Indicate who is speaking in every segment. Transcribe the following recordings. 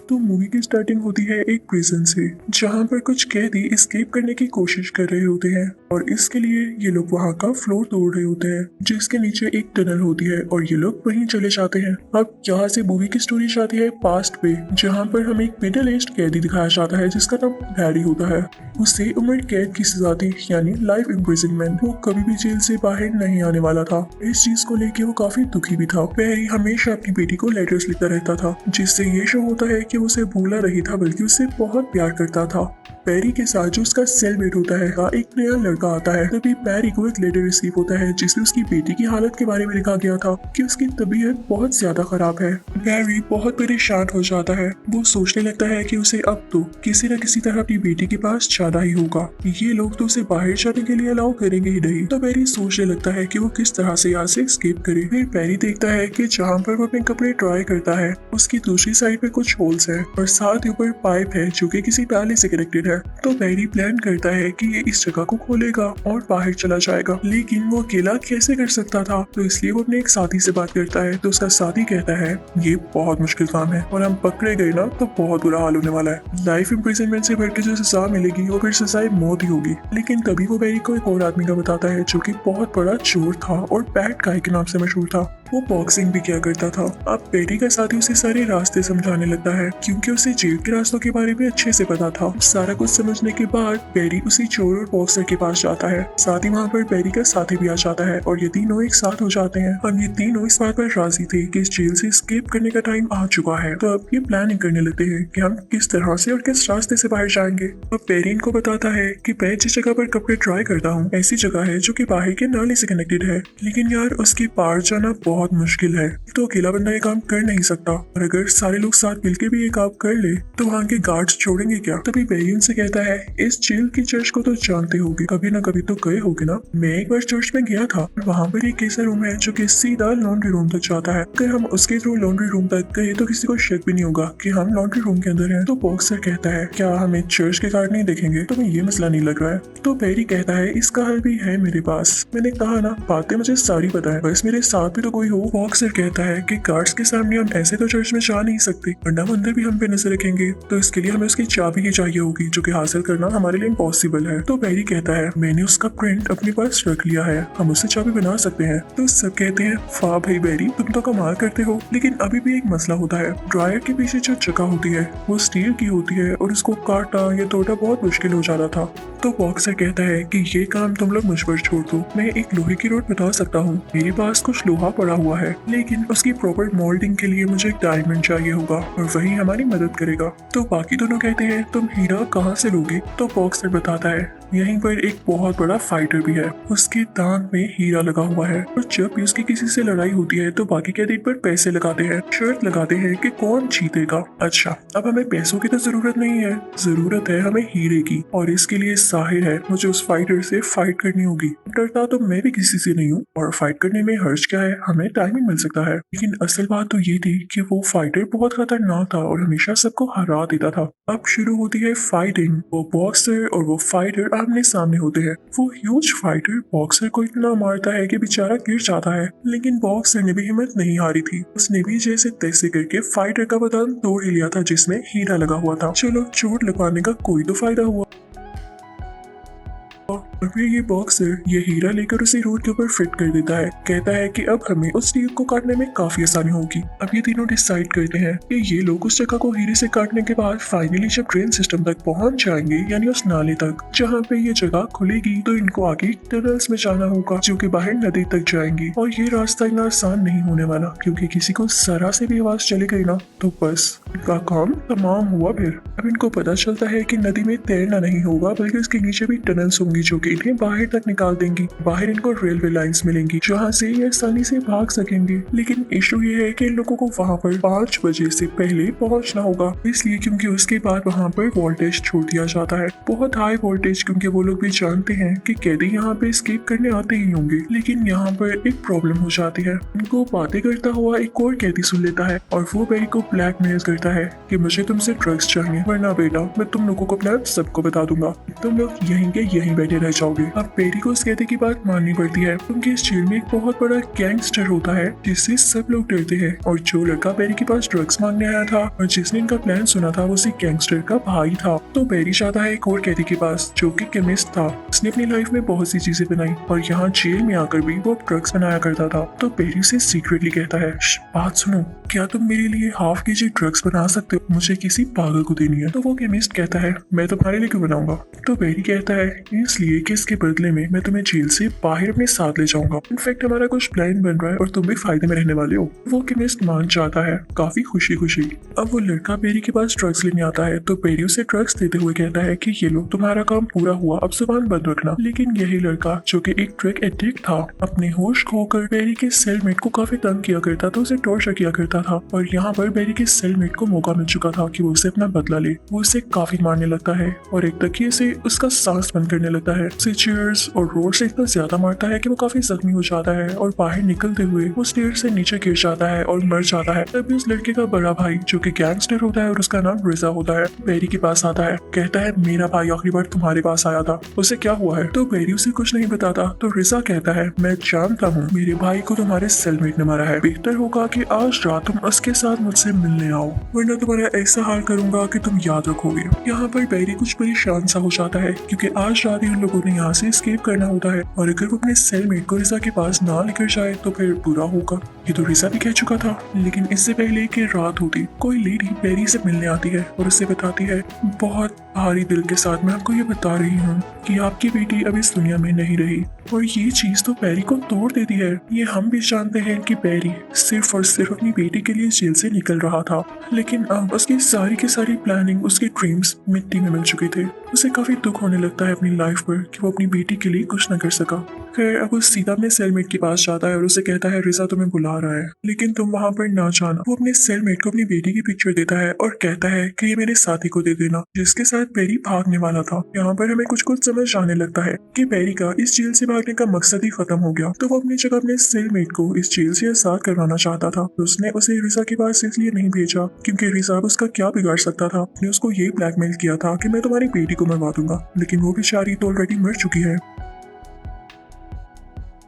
Speaker 1: तो मूवी की स्टार्टिंग होती है एक प्रिजन से, जहाँ पर कुछ कैदी एस्केप करने की कोशिश कर रहे होते हैं और इसके लिए ये लोग वहाँ का फ्लोर तोड़ रहे होते हैं, जिसके नीचे एक टनल होती है और ये लोग वहीं चले जाते हैं। अब यहाँ से मूवी की स्टोरी जाती है पास्ट पे, जहाँ पर हमें एक मिडिल एज कैदी दिखाया जाता है जिसका नाम हैरी होता है। उसे उम्र कैद की सजा थी, यानी लाइफ इम्प्रिजनमेंट। वो कभी भी जेल से बाहर नहीं आने वाला था। इस चीज को लेके वो काफी दुखी भी था। हैरी हमेशा अपनी बेटी को लेटर्स लिखता रहता था, जिससे ये शो होता है कि वो उसे भूला नहीं था बल्कि उससे बहुत प्यार करता था। पैरी के साथ जो उसका सेलमेट होता है का एक नया लड़का आता है, तभी पैरी को एक लेटर रिसीव होता है जिसमें उसकी बेटी की हालत के बारे में लिखा गया था कि उसकी तबीयत बहुत ज्यादा खराब है। पैरी बहुत परेशान हो जाता है। वो सोचने लगता है कि उसे अब तो किसी न किसी तरह अपनी बेटी के पास जाना ही होगा। ये लोग तो उसे बाहर जाने के लिए अलाउ करेंगे ही नहीं। तो पैरी सोचने लगता है कि वो किस तरह से यहाँ से एस्केप करे। फिर पैरी देखता है कि जहाँ पर वो अपने कपड़े ट्राई करता है उसकी दूसरी साइड पे कुछ होल्स है और साथ ही ऊपर पाइप है जो कि किसी नाले से कनेक्टेड है। तो पैरी प्लान करता है कि ये इस जगह को खोलेगा और बाहर चला जाएगा, लेकिन वो अकेला कैसे कर सकता था। तो इसलिए वो अपने एक साथी से बात करता है। तो उसका साथी कहता है ये बहुत मुश्किल काम है और हम पकड़े गए ना तो बहुत बुरा हाल होने वाला है। लाइफ इम्प्रिजनमेंट से बढ़कर जो सजा मिलेगी वो फिर सजाए मौत ही होगी। लेकिन तभी वो पैरी को एक और आदमी का बताता है जो कि बहुत बड़ा चोर था और बैड गाय के नाम से मशहूर था। वो बॉक्सिंग भी किया करता था। अब पैरी का साथी उसे सारे रास्ते समझाने लगता है क्योंकि उसे जेल के रास्तों के बारे में अच्छे से पता था। सारा कुछ समझने के बाद पैरी उसी चोर और बॉक्सर के पास जाता है। साथ ही वहाँ पर पैरी का साथी भी आ जाता है और ये तीनों एक साथ हो जाते हैं। अब ये तीनों इस बात पर राजी थे कि इस जेल से एस्केप करने का टाइम आ चुका है। तो अब ये प्लानिंग करने लगते हैं कि हम किस तरह से और किस रास्ते से बाहर जाएंगे। अब पैरी इनको बताता है कि मैं जिस जगह पर कपड़े ट्राई करता हूँ ऐसी जगह है जो कि बाहर के नाले से कनेक्टेड है, लेकिन यार उसके पार जाना बहुत मुश्किल है। तो अकेला बंदा ये काम कर नहीं सकता और अगर सारे लोग साथ मिलकर भी ये काम कर ले तो वहाँ के गार्ड्स छोड़ेंगे क्या। तभी पैरी उनसे कहता है इस जेल की चर्च को तो जानते होगे, कभी ना कभी तो गए होगे ना। मैं एक बार चर्च में गया था, वहाँ पर एक ऐसा रूम है जो कि सीधा लॉन्ड्री रूम तक जाता है। अगर हम उसके थ्रू लॉन्ड्री रूम तक गए तो किसी को शक भी नहीं होगा कि हम लॉन्ड्री रूम के अंदर हैं। तो बॉक्सर कहता है क्या हमें चर्च के गार्ड नहीं देखेंगे? तुम्हें ये मसला नहीं लग रहा है? तो पैरी कहता है इसका हल भी है मेरे पास। मैंने कहा ना बातें मुझे सारी पता है, बस मेरे साथ भी तो कोई हो। बॉक्सर कहता है कि गार्ड्स के सामने हम ऐसे तो चर्च में जा नहीं सकते, वरना वो अंदर भी हम पे नजर रखेंगे। तो इसके लिए हमें उसकी चाबी ही चाहिए होगी जो कि हासिल करना हमारे लिए इम्पॉसिबल है। तो पैरी कहता है मैंने उसका प्रिंट अपने पास रख लिया है, हम उससे चाबी बना सकते हैं। तो सब कहते हैं वाह भाई पैरी तुम तो कमाल करते हो। लेकिन अभी भी एक मसला होता है। ड्रायर के पीछे जो जगह होती है वो स्टील की होती है और उसको काटना या तोड़ना बहुत मुश्किल हो जाता था। तो बॉक्सर कहता है कि ये काम तुम लोग मुझ पर छोड़ दो, मैं एक लोहे की रोड बता सकता हूँ। मेरे पास कुछ लोहा पड़ा हुआ है, लेकिन उसकी प्रॉपर मोल्डिंग के लिए मुझे एक डायमंड चाहिए होगा और वही हमारी मदद करेगा। तो बाकी दोनों कहते हैं तुम हीरा कहाँ से लोगे? तो बॉक्सर बताता है यहीं पर एक बहुत बड़ा फाइटर भी है, उसके दांत में हीरा लगा हुआ है और जब भी उसकी किसी से लड़ाई होती है तो बाकी कैदी पर पैसे लगाते हैं, शर्त लगाते हैं कि कौन जीतेगा। अच्छा अब हमें पैसों की तो जरूरत नहीं है, जरूरत है हमें हीरे की, और इसके लिए जाहिर है मुझे उस फाइटर से फाइट करनी होगी। डरता तो मैं भी किसी से नहीं हूँ और फाइट करने में हर्ज क्या है, हमें टाइमिंग मिल सकता है। लेकिन असल बात तो ये थी कि वो फाइटर बहुत खतरनाक था और हमेशा सबको हरा देता था। अब शुरू होती है फाइटिंग। वो बॉक्सर और वो फाइटर आमने सामने होते हैं। वो ह्यूज फाइटर बॉक्सर को इतना मारता है कि बेचारा गिर जाता है, लेकिन बॉक्सर ने भी हिम्मत नहीं हारी थी। उसने भी जैसे तैसे करके फाइटर का बदन तोड़ ही लिया था जिसमें हीरा लगा हुआ था। चलो चोट लगवाने का कोई तो फायदा हुआ। और फिर ये बॉक्सर ये हीरा लेकर उसे रोड के ऊपर फिट कर देता है। कहता है कि अब हमें उस टीक को काटने में काफी आसानी होगी। अब ये तीनों डिसाइड करते हैं कि ये लोग उस जगह को हीरे से काटने के बाद फाइनली जब ट्रेन सिस्टम तक पहुंच जाएंगे, यानी उस नाले तक जहाँ पे ये जगह खुलेगी, तो इनको आगे टनल्स में जाना होगा जो कि बाहर नदी तक जाएंगी। और ये रास्ता इतना आसान नहीं होने वाला क्योंकि किसी को जरा से भी आवाज चली गई ना तो बस इनका काम तमाम हुआ। फिर अब इनको पता चलता है कि नदी में तैरना नहीं होगा बल्कि उसके नीचे भी टनल्स होंगी जो कि इन्हें बाहर तक निकाल देंगी। बाहर इनको रेलवे लाइंस मिलेंगी जहाँ से ये आसानी से भाग सकेंगे। लेकिन इशू ये है कि इन लोगों को वहाँ पर 5 बजे से पहले पहुँचना होगा, इसलिए क्योंकि उसके बाद वहाँ पर वोल्टेज छोड़ दिया जाता है, बहुत हाई वोल्टेज, क्योंकि वो लोग भी जानते हैं कि कैदी यहाँ पे एस्केप करने आते ही होंगे। लेकिन यहाँ पर एक प्रॉब्लम हो जाती है। इनको बातें करता हुआ एक और कैदी सुन लेता है और वो पैरी को ब्लैकमेल करता करता है कि मुझे तुमसे ड्रग्स चाहिए, वरना बेटा मैं तुम लोगों को अपना सबको बता दूंगा, तुम लोग यहीं के यहीं बैठे रह जाओगे। अब बेरी को उस कैदी की बात माननी पड़ती है क्योंकि इस जेल में एक बहुत बड़ा गैंगस्टर होता है जिससे सब लोग डरते हैं। और जो लड़का बेरी के पास ड्रग्स मांगने आया था और जिसने इनका प्लान सुना था वो उसी गैंगस्टर का भाई था। तो बेरी जाता है एक और कैदी के पास जो कि केमिस्ट था। उसने अपनी लाइफ में बहुत सी चीजें बनाई और यहाँ जेल में आकर भी वो ड्रग्स बनाया करता था। तो बेरी से सीक्रेटली कहता है, बात सुनो, क्या तुम मेरे लिए हाफ केजी ड्रग्स बना सकते हो? मुझे किसी पागल को देनी है। तो वो केमिस्ट कहता है, मैं तुम्हारे लिए क्यों बनाऊंगा? तो बेरी कहता है, इसलिए कि इसके बदले में मैं तुम्हें जेल से बाहर अपने साथ ले जाऊंगा। इनफैक्ट हमारा कुछ प्लान बन रहा है और तुम भी फायदे में रहने वाले हो। वो केमिस्ट मान जाता है काफी खुशी खुशी। अब वो लड़का बेरी के पास ड्रग्स लेने आता है तो बेरी उसे ड्रग्स देते हुए कहता है कि ये लो, तुम्हारा काम पूरा हुआ, अब जुबान बंद रखना। लेकिन यही लड़का जो कि एक ड्रग एडिक्ट था, अपने होश खोकर बेरी के सेलमेट को काफी तंग किया करता था, उसे टॉर्चर किया करता था। और यहाँ पर बेरी के सेलमेट को मौका मिल चुका था कि वो उसे अपना बदला ले। वो उसे काफी मारने लगता है और एक तकिए से उसका सांस बंद करने लगता है। उसे चेयर्स और रोड से इतना ज्यादा मारता है कि वो काफी जख्मी हो जाता है और बाहर निकलते हुए वो स्टेयर से नीचे गिर जाता है और मर जाता है। तभी उस लड़के का बड़ा भाई जो कि गैंगस्टर होता है और उसका नाम रिजा होता है, बेरी के पास आता है। कहता है, मेरा भाई आखिरी बार तुम्हारे पास आया था, उसे क्या हुआ है? तो बेरी उसे कुछ नहीं बताता। तो रिजा कहता है, मैं जानता हूँ मेरे भाई को तुम्हारे सेलमेट ने मारा है, बेहतर होगा कि आज रात तुम उसके साथ मुझसे मिलने आओ, वरना तुम्हारा ऐसा हाल करूंगा कि तुम याद रखोगे। यहाँ पर बेरी कुछ परेशान सा हो जाता है क्योंकि आज रात ही उन लोगों ने यहाँ से एस्केप करना होता है और अगर वो अपने सेलमेट को रिजा के पास ना लेकर जाए तो फिर बुरा होगा। ये तो रिजा भी कह चुका था। लेकिन इससे पहले कि रात होती, कोई लेडी बेरी से मिलने आती है और उसे बताती है, बहुत भारी दिल के साथ मैं आपको ये बता रही हूँ कि आपकी बेटी अब इस दुनिया में नहीं रही। और ये चीज तो बेरी को तोड़ देती है। ये हम भी जानते हैं कि बेरी सिर्फ और सिर्फ अपनी बेटी के लिए जेल से निकल रहा था, लेकिन अब उसकी सारी की सारी प्लानिंग, उसके ड्रीम्स मिट्टी में मिल चुके थे। उसे काफी दुख होने लगता है अपनी लाइफ पर कि वो अपनी बेटी के लिए कुछ न कर सका। खैर अब वो सीधा अपने सेलमेट के पास जाता है और उसे कहता है, रिजा तुम्हें बुला रहा है, लेकिन तुम वहाँ पर ना जाना। वो अपने सेलमेट को अपनी बेटी की पिक्चर देता है और कहता है कि ये मेरे साथी को दे देना जिसके साथ बेरी भागने वाला था। यहाँ पर हमें कुछ कुछ समझ आने लगता है कि बेरी का इस जेल से भागने का मकसद ही खत्म हो गया। तो वो अपनी जगह अपने सेलमेट को इस जेल से आजाद करवाना चाहता था। तो उसने उसे रिजा के पास इसलिए नहीं भेजा क्योंकि रिजा उसका क्या बिगाड़ सकता था। उसने उसको ये ब्लैकमेल किया था कि मैं तुम्हारी बेटी को मरवा दूंगा, लेकिन वो बेचारी तो ऑलरेडी मर चुकी है।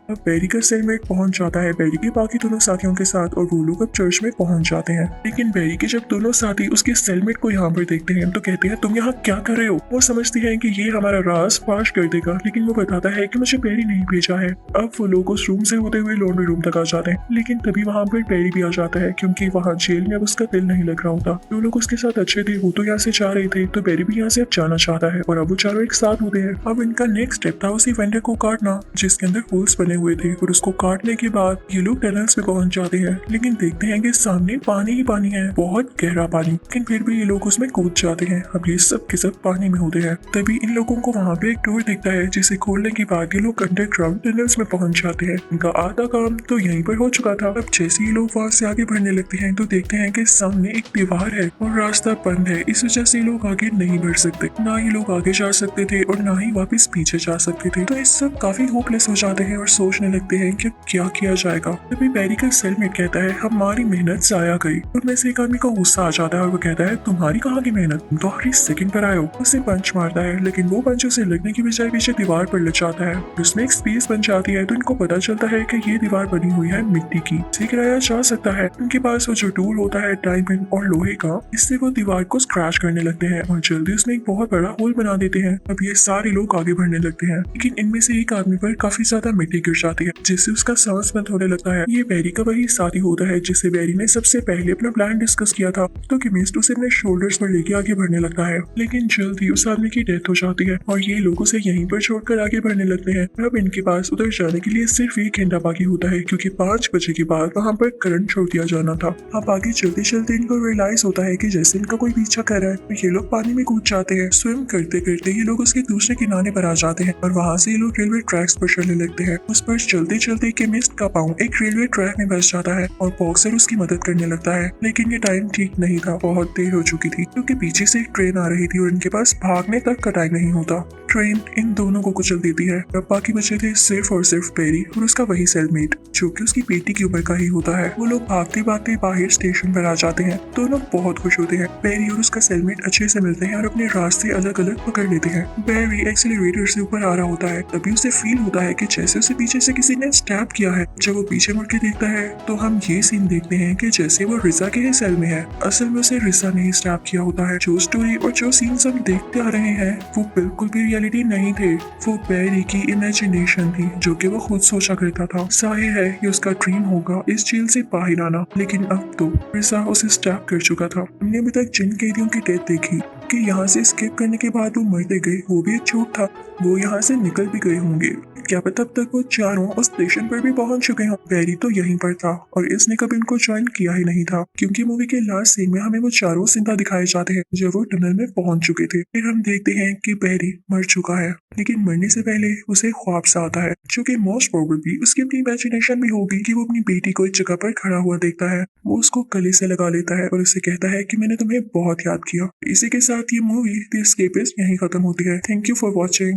Speaker 1: अब बेरी का सेलमेट पहुंच जाता है बेरी के बाकी दोनों साथियों के साथ और वो लोग अब चर्च में पहुंच जाते हैं। लेकिन बेरी के जब दोनों साथी उसके सेलमेट को यहाँ पर देखते हैं तो कहते हैं, तुम यहाँ क्या कर रहे हो? वो समझते हैं कि ये हमारा राज फाश कर देगा, लेकिन वो बताता है कि मुझे बेरी नहीं भेजा है। अब वो लोग उस रूम से होते हुए लॉन्ड्री रूम तक आ जाते हैं, लेकिन तभी वहाँ पर बेरी भी आ जाता है क्योंकि वहाँ जेल में अब उसका दिल नहीं लग रहा होता। जो लोग उसके साथ अच्छे थे वो तो यहाँ से जा रहे थे, तो बेरी भी यहाँ से अब जाना चाहता है और अब वो चारों एक साथ होते हैं। अब इनका नेक्स्ट स्टेप था उसी वेंडर को काटना जिसके अंदर होल्स बने हुए थे और उसको काटने के बाद ये लोग टनल्स में पहुंच जाते हैं, लेकिन देखते हैं कि सामने पानी ही पानी है, बहुत गहरा पानी। लेकिन फिर भी ये लोग उसमें कूद जाते हैं। अब ये सब के सब पानी में होते हैं। तभी इन लोगों को वहाँ पे एक डोर दिखता है जिसे खोलने के बाद ये लोग अंडरग्राउंड टनल्स में पहुंच जाते हैं। इनका आधा काम तो यहीं पर हो चुका था। अब जैसे ये लोग वहाँ से आगे बढ़ने लगते हैं तो देखते हैं कि सामने एक दीवार है और रास्ता बंद है। इस वजह से लोग आगे नहीं बढ़ सकते, ना ये लोग आगे जा सकते थे और ना ही वापस पीछे जा सकते थे। तो इस सब काफी होपलेस हो जाते हैं और सोचने लगते हैं कि क्या किया जाएगा। तभी बेरी का सेलमेट कहता है, हमारी मेहनत जाया गई। उनमें से एक आदमी को गुस्सा आ जाता है और वो कहता है, तुम्हारी कहाँ की मेहनत, तुम तो आखिरी सेकंड पर आए हो। उसे पंच मारता है, लेकिन वो पंच उसे लगने की बजाय पीछे दीवार पर लग जाता है। उसमें एक स्पेस बन जाती है तो इनको पता चलता है कि ये दीवार बनी हुई है मिट्टी की, इसे गिराया जा सकता है। उनके पास वो जो टूल होता है डायमंड और लोहे का, इससे वो दीवार को स्क्रैच करने लगते हैं और जल्दी उसमें एक बहुत बड़ा होल बना देते हैं। अब ये सारे लोग आगे बढ़ने लगते हैं, लेकिन इनमें से एक आदमी पर काफी ज्यादा मिट्टी गिर जाती है जिससे उसका सांस बंद होने लगता है। ये बेरी का वही साथी होता है जिससे बेरी ने सबसे पहले अपना प्लान डिस्कस किया था। तो केमिस्ट उसे अपने शोल्डर्स पर लेके आगे बढ़ने लगता है, लेकिन जल्दी उस आदमी की डेथ हो जाती है और ये लोग उसे यहीं पर छोड़कर आगे बढ़ने लगते हैं। अब इनके पास उधर जाने के लिए सिर्फ एक घंटा बाकी होता है क्योंकि 5 बजे के बाद वहाँ पर करंट छोड़ दिया जाना था। अब आगे चलते चलते इनको रियलाइज होता है कि जैसे इनका कोई पीछा कर रहा है तो ये लोग पानी में कूद जाते हैं। स्विम करते करते ये लोग उसके दूसरे किनारे पर आ जाते हैं और वहाँ से ये लोग रेलवे ट्रैक्स पर चलने लगते हैं। उस पर चलते चलते केमिस्ट का पाँव एक रेलवे ट्रैक में फंस जाता है और बॉक्सर उसकी मदद करने लगता है। लेकिन ये टाइम ठीक नहीं था, बहुत देर हो चुकी थी क्योंकि पीछे से एक ट्रेन आ रही थी और इनके पास भागने तक का टाइम नहीं होता। ट्रेन इन दोनों को कुचल देती है। अब बाकी बचे थे सिर्फ और सिर्फ पेरी और उसका वही सेलमेट जो कि उसकी बेटी की उम्र का ही होता है। वो लोग भागते भागते बाहर स्टेशन पर आ जाते हैं। दोनों बहुत खुश होते हैं। पेरी और उसका सेलमेट अच्छे से मिलते हैं और अपने रास्ते अलग अलग पकड़ लेते हैं। पेरी एक्सीलरेटर से ऊपर आ रहा होता है, तभी उसे फील होता है कि जैसे उसे पीछे से किसी ने स्टैब किया है। जब वो पीछे मुड़ के देखता है तो हम ये सीन देखते हैं कि जैसे वो रिजा के ही सेल में है। असल में उसे रिजा ने ही स्टैब किया होता है। जो स्टोरी और जो सीन्स हम देखते आ रहे हैं वो बिल्कुल भी रियलिटी नहीं थे, वो पेरी की इमेजिनेशन थी जो कि वो खुद सोचा करता था। जाहिर है ये उसका ड्रीम होगा इस जेल से बाहर आना, लेकिन अब तो रिजा उसे स्टैब कर चुका था। हमने अभी तक जिन कैदियों की डेथ देखी कि यहाँ से एस्केप करने के बाद वो मरते गए, वो भी एक झूठ था। वो यहाँ से निकल भी गए होंगे, क्या पता तब तक वो चारों उस स्टेशन पर भी पहुंच चुके हों। पेरी तो यहीं पर था और इसने कभी इनको ज्वाइन किया ही नहीं था, क्योंकि मूवी के लास्ट सीन में हमें वो चारों जिंदा दिखाए जाते हैं जब वो टनल में पहुंच चुके थे। फिर हम देखते हैं कि पेरी मर चुका है, लेकिन मरने से पहले उसे ख्वाब सा आता है जो कि मोस्ट प्रोबेबली उसकी अपनी इमेजिनेशन भी होगी कि वो अपनी बेटी को एक जगह पर खड़ा हुआ देखता है। वो उसको गले से लगा लेता है और उसे कहता है कि मैंने तुम्हें बहुत याद किया। इसी के साथ ये मूवी द एस्केपिस्ट यहीं खत्म होती है। Thank you for watching.